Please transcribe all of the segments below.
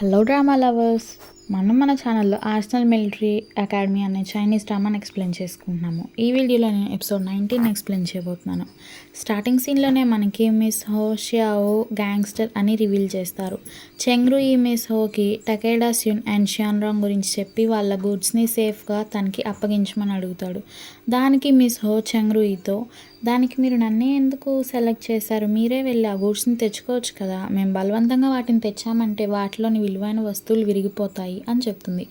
Hello drama lovers, మన ఛానల్లో arsenal military academy అనే చైనీస్ డ్రామాని ఎక్స్ప్లెయిన్ చేసుకుంటున్నాము. ఈ వీడియోలో నేను ఎపిసోడ్ 19 ఎక్స్ప్లెయిన్ చేయబోతున్నాను. స్టార్టింగ్ సీన్లోనే మనకి మిస్ హో షియావో గ్యాంగ్స్టర్ అని రివీల్ చేస్తారు. చెంగ్రు ఈ మిస్ హోకి టకేడా స్యున్ అండ్ షియాన్రాంగ్ గురించి చెప్పి వాళ్ళ గూడ్స్ని సేఫ్గా తనకి అప్పగించమని అడుగుతాడు. దానికి మిస్ హో చెంగ్రూయితో, దానికి మీరు నన్నే ఎందుకు సెలెక్ట్ చేశారు? మీరే వెళ్ళి ఆ గూడ్స్ని తెచ్చుకోవచ్చు కదా. మేము బలవంతంగా వాటిని తెచ్చామంటే వాటిలోని విలువైన వస్తువులు విరిగిపోతాయి అని చెప్తుంది.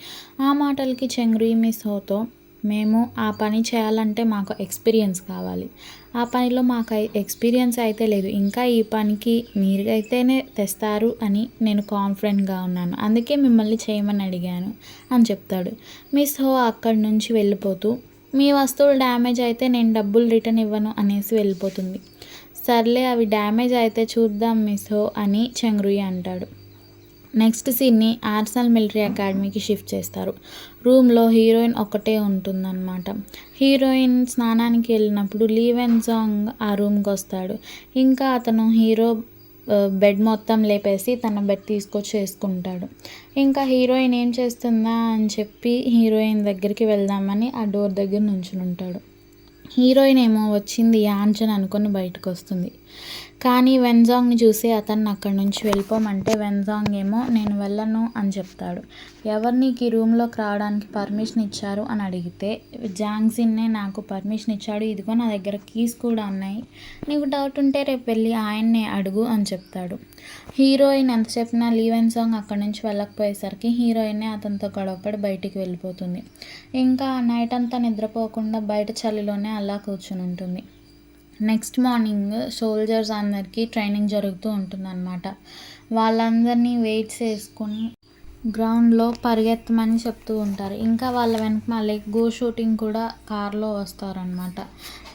ఆ మాటలకి చెంగ్రూయి మిస్ హోతో, మేము ఆ పని చేయాలంటే మాకు ఎక్స్పీరియన్స్ కావాలి. ఆ పనిలో మాకు ఎక్స్పీరియన్స్ అయితే లేదు. ఇంకా ఈ పనికి మీరైతేనే తెస్తారు అని నేను కాన్ఫిడెంట్గా ఉన్నాను. అందుకే మిమ్మల్ని చేయమని అడిగాను అని చెప్తాడు. మిస్ హో అక్కడి నుంచి వెళ్ళిపోతూ, మీ వస్తువులు డ్యామేజ్ అయితే నేను డబ్బులు రిటర్న్ ఇవ్వను అనేసి వెళ్ళిపోతుంది. సర్లే, అవి డ్యామేజ్ అయితే చూద్దాం మిస్ హో అని చెంగ్రూయి అంటాడు. నెక్స్ట్ సీన్ని ఆర్సనల్ మిలిటరీ అకాడమీకి షిఫ్ట్ చేస్తారు. రూమ్లో హీరోయిన్ ఒక్కటే ఉంటుందన్నమాట. హీరోయిన్ స్నానానికి వెళ్ళినప్పుడు లీ వెన్జాంగ్ ఆ రూమ్కి వస్తాడు. ఇంకా అతను హీరో బెడ్ మొత్తం లేపేసి తన బెడ్ తీసుకొచ్చి వేసుకుంటాడు. ఇంకా హీరోయిన్ ఏం చేస్తుందా అని చెప్పి హీరోయిన్ దగ్గరికి వెళ్దామని ఆ డోర్ దగ్గర నుంచుని ఉంటాడు. హీరోయిన్ ఏమో వచ్చింది యాంజన్ అనుకొని బయటకు వస్తుంది. కానీ వెన్జాంగ్ని చూసి అతన్ని అక్కడి నుంచి వెళ్ళిపోమంటే వెన్జాంగ్ ఏమో నేను వెళ్ళను అని చెప్తాడు. ఎవరు నీకు ఈ రూమ్లోకి రావడానికి పర్మిషన్ ఇచ్చారు అని అడిగితే, జాంగ్జిన్నే నాకు పర్మిషన్ ఇచ్చాడు, ఇదిగో నా దగ్గర కీస్ కూడా ఉన్నాయి, నీకు డౌట్ ఉంటే రేపు వెళ్ళి ఆయన్నే అడుగు అని చెప్తాడు. హీరోయిన్ ఎంత చెప్పినా లీ వెన్జాంగ్ అక్కడి నుంచి వెళ్ళకపోయేసరికి హీరోయిన్నే అతనితో గొడవపడి బయటికి వెళ్ళిపోతుంది. ఇంకా నైట్ అంతా నిద్రపోకుండా బయట చలిలోనే అలా కూర్చుని ఉంటుంది. నెక్స్ట్ మార్నింగ్ సోల్జర్స్ అందరికీ ట్రైనింగ్ జరుగుతూ ఉంటుందన్నమాట. వాళ్ళందరినీ వెయిట్స్ వేసుకొని గ్రౌండ్లో పరిగెత్తమని చెప్తూ ఉంటారు. ఇంకా వాళ్ళ వెనక మళ్ళీ గో షూటింగ్ కూడా కార్లో వస్తారనమాట.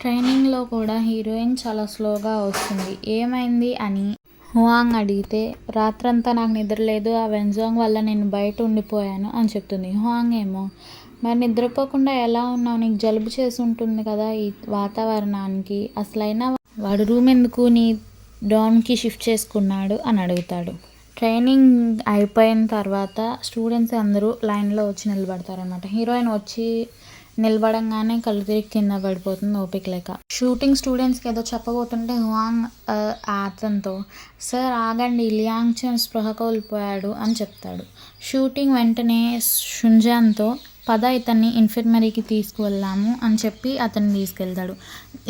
ట్రైనింగ్లో కూడా హీరోయిన్ చాలా స్లోగా వస్తుంది. ఏమైంది అని హువాంగ్ అడిగితే, రాత్రంతా నాకు నిద్ర లేదు, ఆ వెన్జాంగ్ వల్ల నేను బయట ఉండిపోయాను అని చెప్తుంది. హువాంగ్ ఏమో, మరి నిద్రపోకుండా ఎలా ఉన్నావు? నీకు జలుబు చేసి ఉంటుంది కదా ఈ వాతావరణానికి, అసలైనా వాడు రూమ్ ఎందుకు నీ డౌన్కి షిఫ్ట్ చేసుకున్నాడు అని అడుగుతాడు. ట్రైనింగ్ అయిపోయిన తర్వాత స్టూడెంట్స్ అందరూ లైన్లో వచ్చి నిలబడతారనమాట. హీరోయిన్ వచ్చి నిలబడంగానే కళ్ళు తిరిగి కింద పడిపోతుంది ఓపిక లేక. షూటింగ్ స్టూడెంట్స్కి ఏదో చెప్పబోతుంటే హువాంగ్ అతనితో, సార్ ఆగండి, లియాంగ్ చెన్ స్పృహ కోల్పోయాడు అని చెప్తాడు. షూటింగ్ వెంటనే షుంజాన్తో, పద ఇతన్ని ఇన్ఫర్మరీకి తీసుకువెళ్దాము అని చెప్పి అతన్ని తీసుకెళ్తాడు.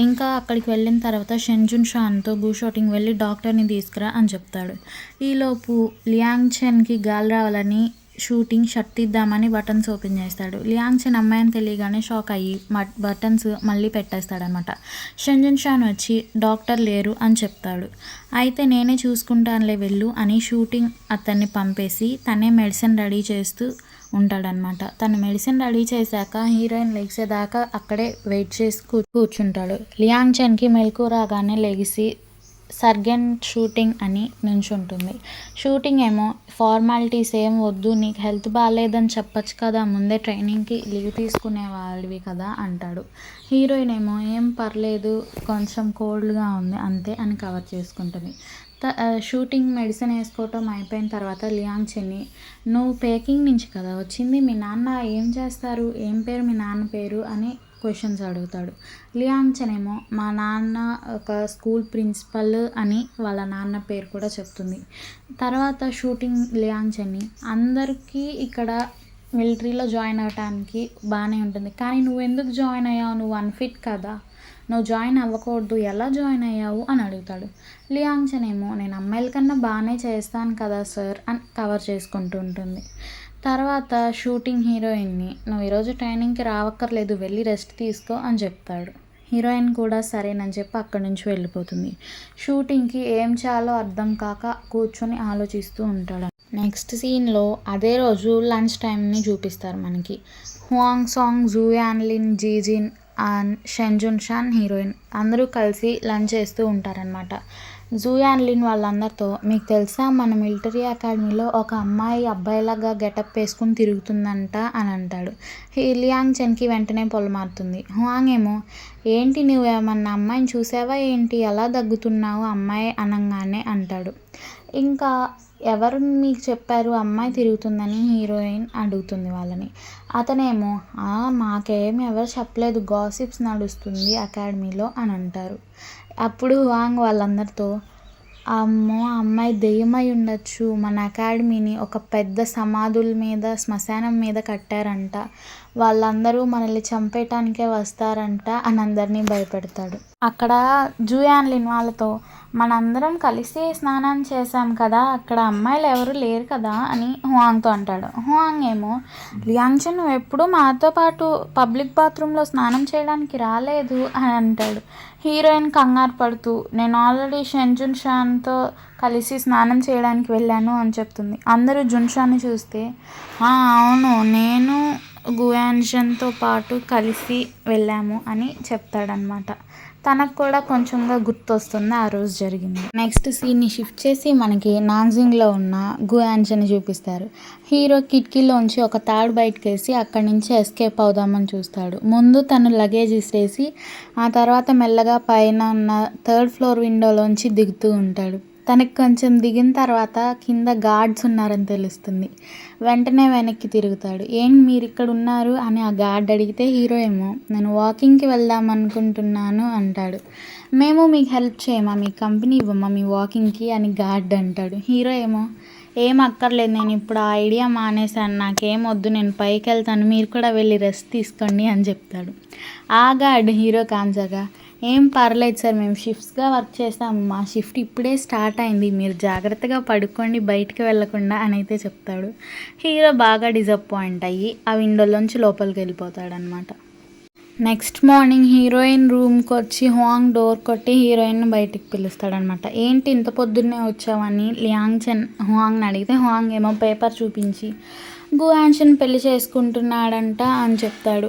ఇంకా అక్కడికి వెళ్ళిన తర్వాత షెంజున్ షాన్తో గూ షూటింగ్ వెళ్ళి డాక్టర్ని తీసుకురా అని చెప్తాడు. ఈలోపు లియాంగ్ చెన్కి గాలి రావాలని షూటింగ్ షర్ట్ తీద్దామని బటన్స్ ఓపెన్ చేస్తాడు. లియాంగ్ చెన్ అమ్మాయిని తెలియగానే షాక్ అయ్యి బటన్స్ మళ్ళీ పెట్టేస్తాడనమాట. షెంజున్ షాన్ వచ్చి డాక్టర్ లేరు అని చెప్తాడు. అయితే నేనే చూసుకుంటానులే వెళ్ళు అని షూటింగ్ అతన్ని పంపేసి తనే మెడిసిన్ రెడీ చేస్తూ ఉంటాడనమాట. తను మెడిసిన్ రెడీ చేశాక హీరోయిన్ లెగిసేదాకా అక్కడే వెయిట్ చేసి కూర్చుంటాడు. లియాంగ్ చెన్కి మెలకు రాగానే లెగిసి సర్గెంట్ షూటింగ్ అని నుంచుంటుంది. షూటింగ్ ఏమో, ఫార్మాలిటీస్ ఏం వద్దు, నీకు హెల్త్ బాగాలేదని చెప్పచ్చు కదా, ముందే ట్రైనింగ్కి లీవ్ తీసుకునే వాళ్ళవి కదా అంటాడు. హీరోయిన్ ఏమో, ఏం పర్లేదు, కొంచెం కోల్డ్గా ఉంది అంతే అని కవర్ చేసుకుంటుంది. షూటింగ్ మెడిసిన్ వేసుకోవటం అయిపోయిన తర్వాత లియాంగ్ చెన్ని, నువ్వు పేకింగ్ నుంచి కదా వచ్చింది, మీ నాన్న ఏం చేస్తారు, ఏం పేరు మీ నాన్న పేరు అని క్వశ్చన్స్ అడుగుతాడు. లియాంగ్ చెన్ ఏమో, మా నాన్న ఒక స్కూల్ ప్రిన్సిపల్ అని వాళ్ళ నాన్న పేరు కూడా చెప్తుంది. తర్వాత షూటింగ్ లియాంగ్ చెన్ని, అందరికీ ఇక్కడ మిలిటరీలో జాయిన్ అవ్వటానికి బాగానే ఉంటుంది, కానీ నువ్వు ఎందుకు జాయిన్ అయ్యావు, నువ్వు అన్ఫిట్ కదా, నువ్వు జాయిన్ అవ్వకూడదు, ఎలా జాయిన్ అయ్యావు అని అడుగుతాడు. లియాంగ్ చెన్ ఏమో, నేను అమ్మాయిల కన్నా బాగానే చేస్తాను కదా సార్ అని కవర్ చేసుకుంటూ ఉంటుంది. తర్వాత షూటింగ్ హీరోయిన్ని, నువ్వు ఈరోజు ట్రైనింగ్కి రావక్కర్లేదు, వెళ్ళి రెస్ట్ తీసుకో అని చెప్తాడు. హీరోయిన్ కూడా సరేనని చెప్పి అక్కడి నుంచి వెళ్ళిపోతుంది. షూటింగ్కి ఏం చేయాలో అర్థం కాక కూర్చొని ఆలోచిస్తూ ఉంటాడు. నెక్స్ట్ సీన్లో అదే రోజు లంచ్ టైంని చూపిస్తారు మనకి. Huang Song, Zhu Yanlin, Jijin and Shenjun Shan heroine అందరూ కలిసి లంచ్ చేస్తూ ఉంటారనమాట. జూ యాన్లిన్ వాళ్ళందరితో, మీకు తెలుసా మన మిలిటరీ అకాడమీలో ఒక అమ్మాయి అబ్బాయిలాగా గెటప్ వేసుకుని తిరుగుతుందంట అని అంటాడు. లియాంగ్ చెన్కి వెంటనే పొలమారుతుంది. హువాంగ్ ఏమో, ఏంటి నువ్వు ఏమన్నా అమ్మాయిని చూసావా ఏంటి, ఎలా దగ్గుతున్నావు అమ్మాయి అనగానే అంటాడు. ఇంకా ఎవరు మీకు చెప్పారు అమ్మాయి తిరుగుతుందని హీరోయిన్ అడుగుతుంది వాళ్ళని. అతనేమో మాకేమి ఎవరు చెప్పలేదు, గాసిప్స్ నడుస్తుంది అకాడమీలో అని అంటారు. అప్పుడు హువాంగ్ వాళ్ళందరితో అమ్మో అమ్మాయి దెయ్యమై ఉండొచ్చు, మన అకాడమీని ఒక పెద్ద సమాధుల మీద శ్మశానం మీద కట్టారంట, వాళ్ళందరూ మనల్ని చంపేయటానికే వస్తారంట అని అందరినీ భయపెడతాడు. అక్కడ జూయాన్లిన్ వాళ్ళతో మనందరం కలిసి స్నానం చేశాం కదా, అక్కడ అమ్మాయిలు ఎవరు లేరు కదా అని హువాంగ్తో అంటాడు. హువాంగ్ ఏమో లియాంగ్చెన్ నువ్వు ఎప్పుడు మాతో పాటు పబ్లిక్ బాత్రూంలో స్నానం చేయడానికి రాలేదు అని అంటాడు. హీరోయిన్ కంగారు పడుతూ నేను ఆల్రెడీ జున్షాన్తో కలిసి స్నానం చేయడానికి వెళ్ళాను అని చెప్తుంది. అందరూ జున్షాన్ని చూస్తే అవును నేను గుయాన్షన్తో పాటు కలిసి వెళ్ళాము అని చెప్తాడనమాట. తనకు కూడా కొంచెంగా గుర్తొస్తుంది ఆ రోజు జరిగింది. నెక్స్ట్ సీన్ని షిఫ్ట్ చేసి మనకి నాంజింగ్లో ఉన్న గుయాన్షన్ని చూపిస్తారు. హీరో కిటికీలోంచి ఒక తాడు బయటకు వేసి అక్కడి నుంచి ఎస్కేప్ అవుదామని చూస్తాడు. ముందు తను లగేజ్ ఇసిరేసి ఆ తర్వాత మెల్లగా పైన ఉన్న 3rd ఫ్లోర్ విండోలోంచి దిగుతూ ఉంటాడు. తనకి కొంచెం దిగిన తర్వాత కింద గార్డ్స్ ఉన్నారని తెలుస్తుంది. వెంటనే వెనక్కి తిరుగుతాడు. మీరు ఇక్కడ ఉన్నారు అని ఆ గార్డ్ అడిగితే హీరో ఏమో నేను వాకింగ్కి వెళ్దాం అనుకుంటున్నాను అంటాడు. మేము మీకు హెల్ప్ చేయమా, మీ కంపెనీ ఇవ్వమా మీ వాకింగ్కి అని గార్డ్ అంటాడు. హీరో ఏమో ఏం అక్కర్లేదు, నేను ఇప్పుడు ఆ ఐడియా మానేశాను, నాకేం వద్దు, నేను పైకి వెళ్తాను, మీరు కూడా వెళ్ళి రెస్ట్ తీసుకోండి అని చెప్తాడు. ఆ గార్డ్ హీరో కాన్సగా ఏం పర్లేదు సార్, మేము షిఫ్ట్స్గా వర్క్ చేస్తాము, మా షిఫ్ట్ ఇప్పుడే స్టార్ట్ అయింది, మీరు జాగ్రత్తగా పడుకోండి బయటికి వెళ్ళకుండా అని అయితే చెప్తాడు. హీరో బాగా డిసప్పాయింట్ అయ్యి ఆ విండోలోంచి లోపలికి వెళ్ళిపోతాడనమాట. నెక్స్ట్ మార్నింగ్ హీరోయిన్ రూమ్కి వచ్చి హువాంగ్ డోర్ కొట్టి హీరోయిన్ బయటికి పిలుస్తాడనమాట. ఏంటి ఇంత పొద్దున్నే వచ్చావని లియాంగ్చెన్ హువాంగ్ని అడిగితే హువాంగ్ ఏమో పేపర్ చూపించి గుయాన్షన్ పెళ్లి చేసుకుంటున్నాడంట అని చెప్తాడు.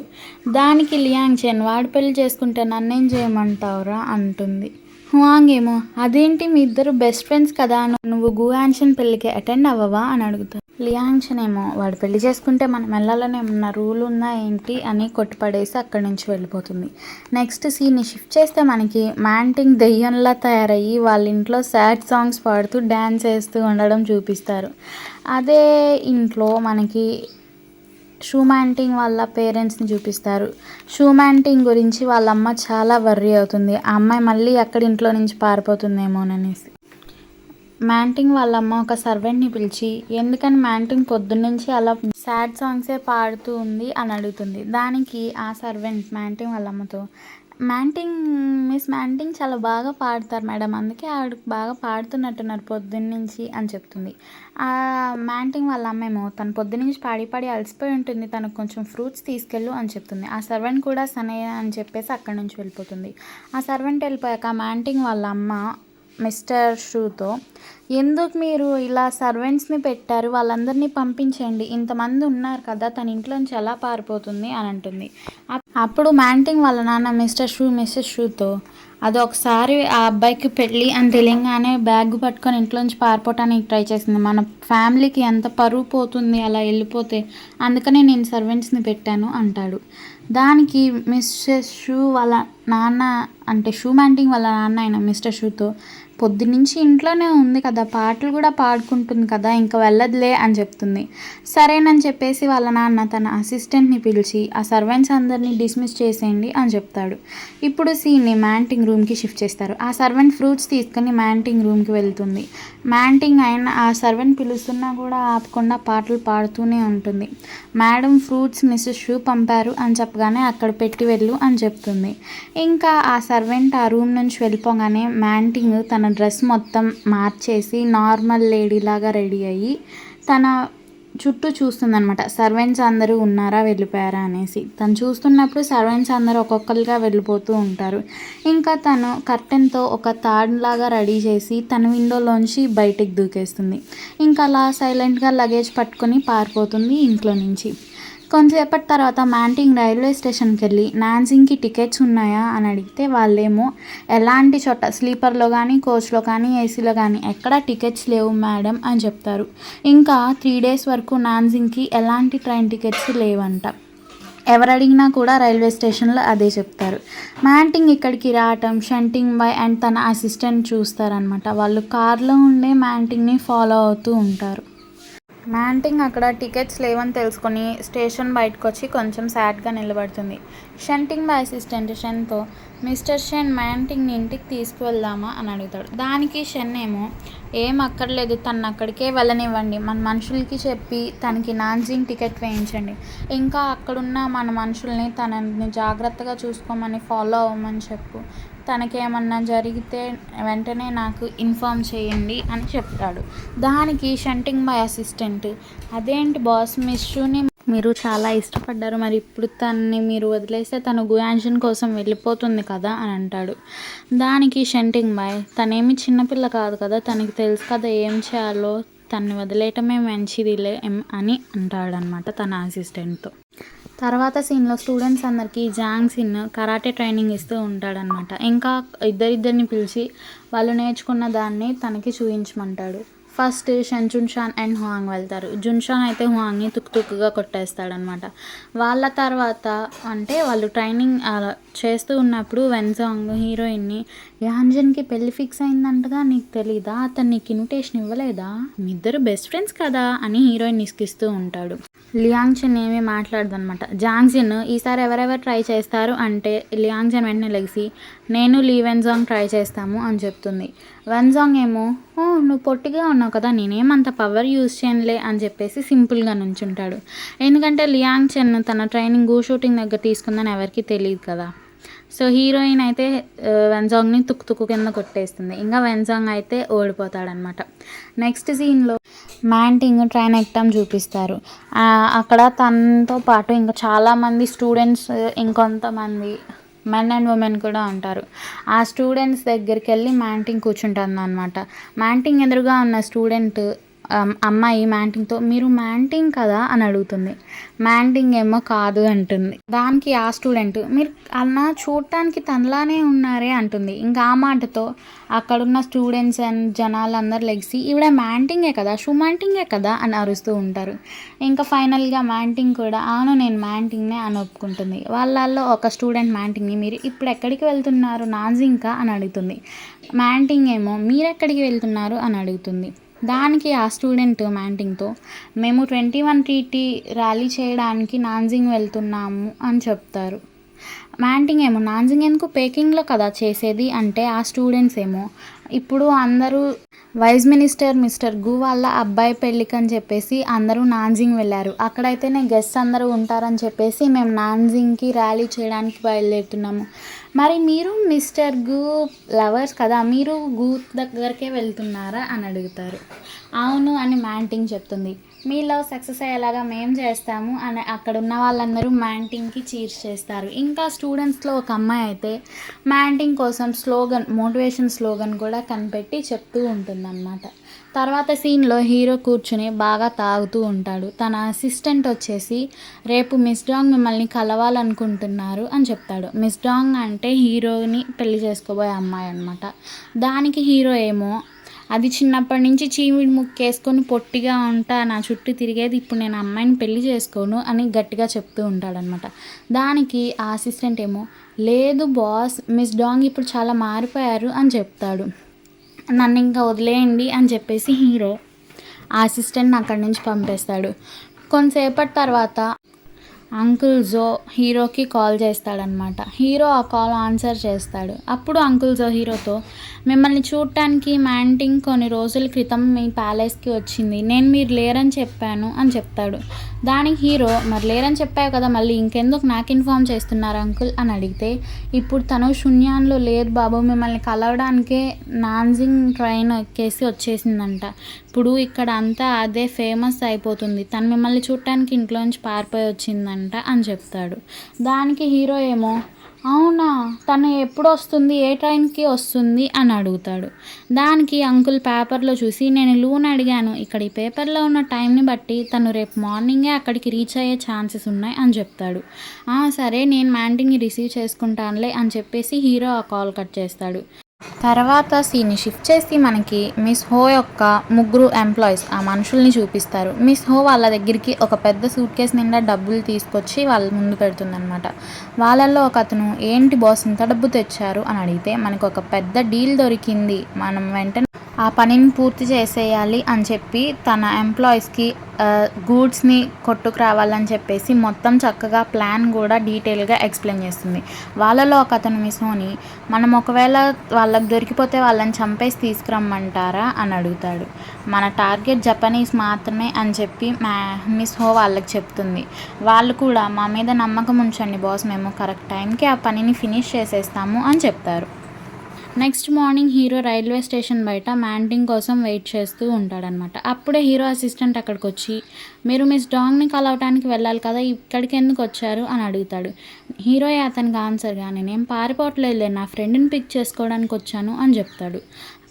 దానికి లియాంగ్చెన్ వాడు పెళ్లి చేసుకుంటే నన్నేం చేయమంటావురా అంటుంది. హువాంగ్ ఏమో అదేంటి మీ ఇద్దరు బెస్ట్ ఫ్రెండ్స్ కదా, నువ్వు గుయాన్షన్ పెళ్ళికి అటెండ్ అవ్వవా అని అడుగుతాడు. లియాంగ్చెన్ ఏమో వాడు పెళ్లి చేసుకుంటే మనం వెళ్ళాలని ఏమన్నా రూల్ ఉందా ఏంటి అని కొట్టుపడేసి అక్కడి నుంచి వెళ్ళిపోతుంది. నెక్స్ట్ సీన్ని షిఫ్ట్ చేస్తే మనకి మ్యాంటింగ్ దెయ్యంలా తయారయ్యి వాళ్ళ ఇంట్లో సాడ్ సాంగ్స్ పాడుతూ డ్యాన్స్ వేస్తూ ఉండడం చూపిస్తారు. అదే ఇంట్లో మనకి షూమాంటింగ్ వాళ్ళ పేరెంట్స్ని చూపిస్తారు. షూమాంటింగ్ గురించి వాళ్ళ అమ్మ చాలా వర్రీ అవుతుంది, ఆ అమ్మాయి మళ్ళీ అక్కడి ఇంట్లో నుంచి పారిపోతుందేమోననేసి. మ్యాంటింగ్ వాళ్ళమ్మ ఒక సర్వెంట్ని పిలిచి ఎందుకని మ్యాంటింగ్ పొద్దున్నుంచి అలా సాడ్ సాంగ్సే పాడుతూ ఉంది అని అడుగుతుంది. దానికి ఆ సర్వెంట్ మ్యాంటింగ్ వాళ్ళమ్మతో మిస్ మ్యాంటింగ్ చాలా బాగా పాడతారు మేడం, అందుకే ఆవిడ బాగా పాడుతున్నట్టున్నారు పొద్దున్నుంచి అని చెప్తుంది. ఆ మ్యాంటింగ్ వాళ్ళ అమ్మేమో తను పొద్దున్నుంచి పాడి అలసిపోయి ఉంటుంది, తనకు కొంచెం ఫ్రూట్స్ తీసుకెళ్ళు అని చెప్తుంది. ఆ సర్వెంట్ కూడా సనే అని చెప్పేసి అక్కడి నుంచి వెళ్ళిపోతుంది. ఆ సర్వెంట్ వెళ్ళిపోయాక మ్యాంటింగ్ వాళ్ళ అమ్మ మిస్టర్ షూతో ఎందుకు మీరు ఇలా సర్వెంట్స్ని పెట్టారు, వాళ్ళందరినీ పంపించండి, ఇంతమంది ఉన్నారు కదా, తన ఇంట్లోంచి ఎలా పారిపోతుంది అని అంటుంది. అప్పుడు మ్యాంటింగ్ వాళ్ళ నాన్న మిస్సెస్ షూతో అది ఒకసారి ఆ అబ్బాయికి పెళ్ళి అని తెలియగానే బ్యాగ్ పట్టుకొని ఇంట్లోంచి పారిపోవటానికి ట్రై చేసింది, మన ఫ్యామిలీకి ఎంత పరువు పోతుంది అలా వెళ్ళిపోతే, అందుకనే నేను సర్వెంట్స్ని పెట్టాను అంటాడు. దానికి మిస్సెస్ షూ వాళ్ళ నాన్న అంటే షూమాంటింగ్ వాళ్ళ నాన్న అయిన మిస్టర్ షూతో పొద్దునుంచి ఇంట్లోనే ఉంది కదా, పాటలు కూడా పాడుకుంటుంది కదా, ఇంకా వెళ్ళదులే అని చెప్తుంది. సరేనని చెప్పేసి వాళ్ళ నాన్న తన అసిస్టెంట్ని పిలిచి ఆ సర్వెంట్స్ అందరినీ డిస్మిస్ చేసేయండి అని చెప్తాడు. ఇప్పుడు సీన్ని మ్యాంటింగ్ రూమ్కి షిఫ్ట్ చేస్తారు. ఆ సర్వెంట్ ఫ్రూట్స్ తీసుకొని మ్యాంటింగ్ రూమ్కి వెళ్తుంది. మ్యాంటింగ్ అయిన ఆ సర్వెంట్ పిలుస్తున్నా కూడా ఆపకుండా పాటలు పాడుతూనే ఉంటుంది. మేడం ఫ్రూట్స్ మిస్సెస్ షూ పంపారు అని చెప్పగానే అక్కడ పెట్టి వెళ్ళు అని చెప్తుంది. ఇంకా ఆ సర్వెంట్ ఆ రూమ్ నుంచి వెళ్ళిపోగానే మ్యాంటింగ్ తన డ్రెస్ మొత్తం మార్చేసి నార్మల్ లేడీలాగా రెడీ అయ్యి తన చుట్టూ చూస్తుందనమాట, సర్వెంట్స్ అందరూ ఉన్నారా వెళ్ళిపోయారా అనేసి. తను చూస్తున్నప్పుడు సర్వెంట్స్ అందరూ ఒక్కొక్కరుగా వెళ్ళిపోతూ ఉంటారు. ఇంకా తను కర్టెన్తో ఒక తాడులాగా రెడీ చేసి తన విండోలోంచి బయటికి దూకేస్తుంది. ఇంకా అలా సైలెంట్గా లగేజ్ పట్టుకొని పారిపోతుంది ఇంట్లో నుంచి. కొంతసేపటి తర్వాత మ్యాంటింగ్ రైల్వే స్టేషన్కి వెళ్ళి నాన్జింగ్కి టికెట్స్ ఉన్నాయా అని అడిగితే వాళ్ళేమో ఎలాంటి చోట స్లీపర్లో కానీ కోచ్లో కానీ ఏసీలో కానీ ఎక్కడా టికెట్స్ లేవు మేడం అని చెప్తారు. ఇంకా 3 days వరకు నాన్జింగ్కి ఎలాంటి ట్రైన్ టికెట్స్ లేవంట. ఎవరు అడిగినా కూడా రైల్వే స్టేషన్లో అదే చెప్తారు. మ్యాంటింగ్ ఇక్కడికి రావటం షంటింగ్ బాయ్ అండ్ తన అసిస్టెంట్ చూస్తారనమాట. వాళ్ళు కార్లో ఉండే మ్యాంటింగ్ని ఫాలో అవుతూ ఉంటారు. మ్యాంటింగ్ అక్కడ టికెట్స్ లేవని తెలుసుకొని స్టేషన్ బయటకు వచ్చి కొంచెం సాడ్గా నిలబడుతుంది. షంటింగ్ బాయ్ అసిస్టెంట్ షెన్తో మిస్టర్ షెన్ మ్యాంటింగ్ని ఇంటికి తీసుకువెళ్దామా అని అడుగుతాడు. దానికి షెన్ ఏమో ఏం అక్కర్లేదు, తను అక్కడికే వెళ్ళనివ్వండి, మన మనుషులకి చెప్పి తనకి నాన్జింగ్ టికెట్ వేయించండి, ఇంకా అక్కడున్న మన మనుషుల్ని తనని జాగ్రత్తగా చూసుకోమని ఫాలో అవ్వమని చెప్పు, తనకేమన్నా జరిగితే వెంటనే నాకు ఇన్ఫామ్ చేయండి అని చెప్తాడు. దానికి షంటింగ్ బాయ్ అసిస్టెంట్ అదేంటి బాస్, మిస్ షూని మీరు చాలా ఇష్టపడ్డారు, మరి ఇప్పుడు తనని మీరు వదిలేస్తే తను గుయాంజన్ కోసం వెళ్ళిపోతుంది కదా అని అంటాడు. దానికి షంటింగ్ బాయ్ తనేమి చిన్నపిల్ల కాదు కదా, తనకి తెలుసు కదా ఏం చేయాలో, తన్ని వదిలేయటమే మంచిదిలే అని అంటాడనమాట తన అసిస్టెంట్తో. తర్వాత సీన్లో స్టూడెంట్స్ అందరికీ జాంగ్ సిన్ కరాటే ట్రైనింగ్ ఇస్తూ ఉంటాడనమాట. ఇంకా ఇద్దరిని పిలిచి వాళ్ళు నేర్చుకున్న దాన్ని తనకి చూపించమంటాడు. ఫస్ట్ జున్షాన్ అండ్ హువాంగ్ వెళ్తారు. జున్షాన్ అయితే హువాంగ్ని తుక్కుగా కొట్టేస్తాడనమాట. వాళ్ళ తర్వాత అంటే వాళ్ళు ట్రైనింగ్ చేస్తూ ఉన్నప్పుడు వెన్జాంగ్ హీరోయిన్ని యాంజన్కి పెళ్ళి ఫిక్స్ అయిందంటగా, నీకు తెలీదా, అతను నీకు ఇన్విటేషన్ ఇవ్వలేదా, మీ ఇద్దరు బెస్ట్ ఫ్రెండ్స్ కదా అని హీరోయిన్ ఇసుకిస్తూ ఉంటాడు. లియాంగ్ చెన్ ఏమీ మాట్లాడదనమాట. జాంగ్ జిన్ ఈసారి ఎవరెవరు ట్రై చేస్తారు అంటే లియాంగ్ చెన్ వెంటనే లెగిసి నేను లీ వెన్జాంగ్ ట్రై చేస్తాము అని చెప్తుంది. వెన్జాంగ్ ఏమో నువ్వు పొట్టిగా ఉన్నావు కదా, నేనేమంత పవర్ యూజ్ చేయనులే అని చెప్పేసి సింపుల్గా నుంచుంటాడు. ఎందుకంటే లియాంగ్ చెన్ తన ట్రైనింగ్ గూ షూటింగ్ దగ్గర తీసుకుందని ఎవరికి తెలియదు కదా. సో హీరోయిన్ అయితే వెన్జాంగ్ని తుక్కు కింద కొట్టేస్తుంది. ఇంకా వెన్జాంగ్ అయితే ఓడిపోతాడనమాట. నెక్స్ట్ సీన్లో మ్యాంటింగ్ ట్రైన్ ఎక్కడం చూపిస్తారు. అక్కడ తనతో పాటు ఇంకా చాలామంది స్టూడెంట్స్ ఇంకొంతమంది మెన్ అండ్ ఉమెన్ కూడా ఉంటారు. ఆ స్టూడెంట్స్ దగ్గరికి వెళ్ళి మ్యాంటింగ్ కూర్చుంటుంది అనమాట. మ్యాంటింగ్ ఎదురుగా ఉన్న స్టూడెంట్ అమ్మాయి మ్యాంటింగ్తో మీరు మ్యాంటింగ్ కదా అని అడుగుతుంది. మ్యాంటింగ్ ఏమో కాదు అంటుంది. దానికి ఆ స్టూడెంట్ మీరు అన్న చూడటానికి తనలానే ఉన్నారే అంటుంది. ఇంకా ఆ మాటతో అక్కడున్న స్టూడెంట్స్ అండ్ జనాలందరూ లెగిసి ఈవిడ మ్యాంటింగే కదా, మ్యాంటింగే కదా అని అరుస్తూ ఉంటారు. ఇంకా ఫైనల్గా మ్యాంటింగ్ కూడా అవును నేను మ్యాంటింగ్నే అని ఒప్పుకుంటుంది. వాళ్ళల్లో ఒక స్టూడెంట్ మ్యాంటింగ్ని మీరు ఇప్పుడు ఎక్కడికి వెళ్తున్నారు నాన్జింగ్కా అని అడుగుతుంది. మ్యాంటింగ్ ఏమో మీరెక్కడికి వెళ్తున్నారు అని అడుగుతుంది. దానికి ఆ స్టూడెంట్ మ్యాంటింగ్తో మేము 21 TT ర్యాలీ చేయడానికి నాన్జింగ్ వెళ్తున్నాము అని చెప్తారు. మ్యాంటింగ్ ఏమో నాన్జింగ్ ఎందుకు, పేకింగ్లో కదా చేసేది అంటే ఆ స్టూడెంట్స్ ఏమో ఇప్పుడు అందరూ వైస్ మినిస్టర్ మిస్టర్ గు వాళ్ళ అబ్బాయి పెళ్ళికి అని చెప్పేసి అందరూ నాన్జింగ్ వెళ్ళారు, అక్కడైతేనే గెస్ట్స్ అందరూ ఉంటారని చెప్పేసి మేము నాన్జింగ్కి ర్యాలీ చేయడానికి బయలుదేరుతున్నాము, మరి మీరు మిస్టర్ గు లవర్స్ కదా, మీరు గు దగ్గరికే వెళ్తున్నారా అని అడుగుతారు. అవును అని మ్యాంటింగ్ చెప్తుంది. మీ లవ్ సక్సెస్ అయ్యేలాగా మేము చేస్తాము అని అక్కడ ఉన్న వాళ్ళందరూ మ్యాంటింగ్కి చీర్స్ చేస్తారు. ఇంకా స్టూడెంట్స్లో ఒక అమ్మాయి అయితే మ్యాంటింగ్ కోసం మోటివేషన్ స్లోగన్ కూడా కనిపెట్టి చెప్తూ ఉంటుందన్నమాట. తర్వాత సీన్లో హీరో కూర్చుని బాగా తాగుతూ ఉంటాడు. తన అసిస్టెంట్ వచ్చేసి రేపు మిస్ డాంగ్ మిమ్మల్ని కలవాలనుకుంటున్నారు అని చెప్తాడు. మిస్ డాంగ్ అంటే హీరోని పెళ్లి చేసుకోబోయే అమ్మాయి అనమాట. దానికి హీరో ఏమో అది చిన్నప్పటి నుంచి చీమిడి ముక్కేసుకొని పొట్టిగా ఉంటా నా చుట్టూ తిరిగేది, ఇప్పుడు నేను అమ్మాయిని పెళ్లి చేసుకోను అని గట్టిగా చెప్తూ ఉంటాడనమాట. దానికి ఆ అసిస్టెంట్ ఏమో లేదు బాస్, మిస్ డాంగ్ ఇప్పుడు చాలా మారిపోయారు అని చెప్తాడు. నన్ను ఇంకా వదిలేయండి అని చెప్పేసి హీరో ఆ అసిస్టెంట్ని అక్కడి నుంచి పంపేస్తాడు. కొంతసేపటి తర్వాత అంకుల్ జో హీరోకి కాల్ చేస్తాడనమాట. హీరో ఆ కాల్ ఆన్సర్ చేస్తాడు. అప్పుడు అంకుల్ జో హీరోతో మిమ్మల్ని చూడటానికి మ్యాంటింగ్ కొన్ని రోజుల క్రితం మీ ప్యాలెస్కి వచ్చింది, నేను మీరు లేరని చెప్పాను అని చెప్తాడు. దానికి హీరో మరి లేరని చెప్పావు కదా, మళ్ళీ ఇంకెందుకు నాకు ఇన్ఫామ్ చేస్తున్నారు అంకుల్ అని అడిగితే ఇప్పుడు తను శూన్యాన్లో లేదు బాబు, మిమ్మల్ని కలవడానికే నాన్జింగ్ ట్రైన్ ఎక్కేసి వచ్చేసిందంట, ఇప్పుడు ఇక్కడ అంతా అదే ఫేమస్ అయిపోతుంది, తను మిమ్మల్ని చూడటానికి ఇంట్లోంచి పారిపోయి వచ్చిందంట అని చెప్తాడు. దానికి హీరో ఏమో అవునా, తను ఎప్పుడు వస్తుంది, ఏ ట్రైన్కి వస్తుంది అని అడుగుతాడు. దానికి అంకుల్ పేపర్లో చూసి నేను లూని అడిగాను, ఇక్కడ ఈ పేపర్లో ఉన్న టైంని బట్టి తను రేపు మార్నింగే అక్కడికి రీచ్ అయ్యే ఛాన్సెస్ ఉన్నాయి అని చెప్తాడు. సరే నేను మ్యాంటింగ్ని రిసీవ్ చేసుకుంటానులే అని చెప్పేసి హీరో ఆ కాల్ కట్ చేస్తాడు. తర్వాత సీన్ని షిఫ్ట్ చేసి మనకి మిస్ హో యొక్క ముగ్గురు ఎంప్లాయీస్ ఆ మనుషుల్ని చూపిస్తారు. మిస్ హో వాళ్ళ దగ్గరికి ఒక పెద్ద సూట్ కేస్ నిండా డబ్బులు తీసుకొచ్చి వాళ్ళ ముందు పెడుతుందనమాట. వాళ్ళల్లో ఒక అతను ఏంటి బాస్ ఇంత డబ్బు తెచ్చారు అని అడిగితే మనకు ఒక పెద్ద డీల్ దొరికింది, మనం వెంటనే ఆ పనిని పూర్తి చేసేయాలి అని చెప్పి తన ఎంప్లాయీస్కి గూడ్స్ని కొట్టుకు రావాలని చెప్పేసి మొత్తం చక్కగా ప్లాన్ కూడా డీటెయిల్గా ఎక్స్ప్లెయిన్ చేస్తుంది. వాళ్ళలో ఒక అతను మిస్ హోని మనం ఒకవేళ వాళ్ళకి దొరికిపోతే వాళ్ళని చంపేసి తీసుకురమ్మంటారా అని అడుగుతాడు. మన టార్గెట్ జపనీస్ మాత్రమే అని చెప్పి మిస్ హో వాళ్ళకి చెప్తుంది. వాళ్ళు కూడా మా మీద నమ్మకం ఉంచండి బాస్, మేము కరెక్ట్ టైంకి ఆ పనిని ఫినిష్ చేసేస్తాము అని చెప్తారు. Next morning hero railway station బయట మ్యాంటింగ్ కోసం వెయిట్ చేస్తూ ఉంటాడనమాట. అప్పుడే హీరో అసిస్టెంట్ అక్కడికి వచ్చి మీరు మిస్ డాంగ్ని కలవటానికి వెళ్ళాలి కదా, ఇక్కడికి ఎందుకు వచ్చారు అని అడుగుతాడు. హీరో అతనికి ఆన్సర్గా నేను పారిపోవట్లేదులే, నా ఫ్రెండ్ని పిక్ చేసుకోవడానికి వచ్చాను అని చెప్తాడు.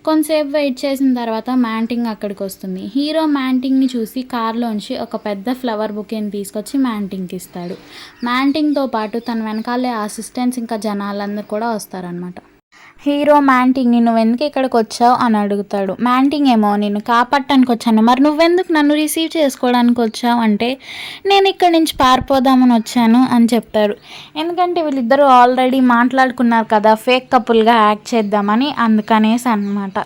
కొంతసేపు వెయిట్ చేసిన తర్వాత మ్యాంటింగ్ అక్కడికి వస్తుంది. హీరో మ్యాంటింగ్ని చూసి కార్లోంచి ఒక పెద్ద ఫ్లవర్ బుకేని తీసుకొచ్చి మ్యాంటింగ్కి ఇస్తాడు. మ్యాంటింగ్తో పాటు తన వెనకాలే అసిస్టెంట్స్ ఇంకా జనాలందరూ కూడా వస్తారనమాట. హీరో మ్యాంటింగ్ని నువ్వెందుకు ఇక్కడికి వచ్చావు అని అడుగుతాడు. మ్యాంటింగ్ ఏమో నేను కాపాడటానికి వచ్చాను, మరి నువ్వెందుకు నన్ను రిసీవ్ చేసుకోవడానికి వచ్చావు అంటే నేను ఇక్కడి నుంచి పారిపోదామని వచ్చాను అని చెప్తారు. ఎందుకంటే వీళ్ళిద్దరూ ఆల్రెడీ మాట్లాడుకున్నారు కదా ఫేక్ కపుల్గా యాక్ట్ చేద్దామని, అందుకనేసి అనమాట.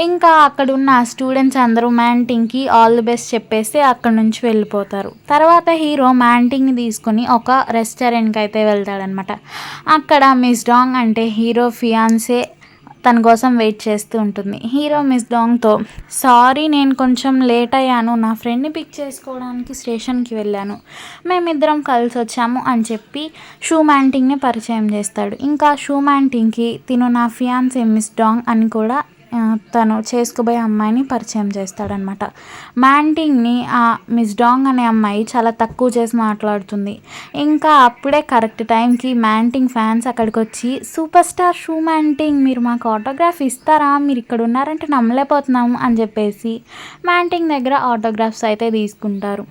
ఇంకా అక్కడ ఉన్న స్టూడెంట్స్ అందరూ మ్యాంటింగ్కి ఆల్ ది బెస్ట్ చెప్పేసి అక్కడ నుంచి వెళ్ళిపోతారు. తర్వాత హీరో మ్యాంటింగ్ని తీసుకుని ఒక రెస్టారెంట్కి అయితే వెళ్తాడనమాట. అక్కడ మిస్ డాంగ్ అంటే హీరో ఫియాన్సే తన కోసం వెయిట్ చేస్తూ ఉంటుంది. హీరో మిస్ డాంగ్తో సారీ నేను కొంచెం లేట్ అయ్యాను, నా ఫ్రెండ్ని పిక్ చేసుకోవడానికి స్టేషన్కి వెళ్ళాను, మేమిద్దరం కలిసి వచ్చాము అని చెప్పి షూ మ్యాంటింగ్ని పరిచయం చేస్తాడు. ఇంకా షూ మ్యాంటింగ్కి తిను నా ఫియాన్సే మిస్ డాంగ్ అని కూడా తను చేసుకోబోయే అమ్మాయిని పరిచయం చేస్తాడనమాట. మ్యాంటింగ్ని ఆ మిస్ డాంగ్ అనే అమ్మాయి చాలా తక్కువ చేసి మాట్లాడుతుంది. ఇంకా అప్పుడే కరెక్ట్ టైంకి మ్యాంటింగ్ ఫ్యాన్స్ అక్కడికి వచ్చి సూపర్ స్టార్ షూ మ్యాంటింగ్ మీరు మాకు ఆటోగ్రాఫ్ ఇస్తారా, మీరు ఇక్కడ ఉన్నారంటే నమ్మలేకపోతున్నాము అని చెప్పేసి మ్యాంటింగ్ దగ్గర ఆటోగ్రాఫ్స్ అయితే తీసుకుంటారు.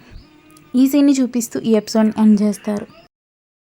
ఈ సీన్ని చూపిస్తూ ఈ ఎపిసోడ్ని ఎండ్ చేస్తారు.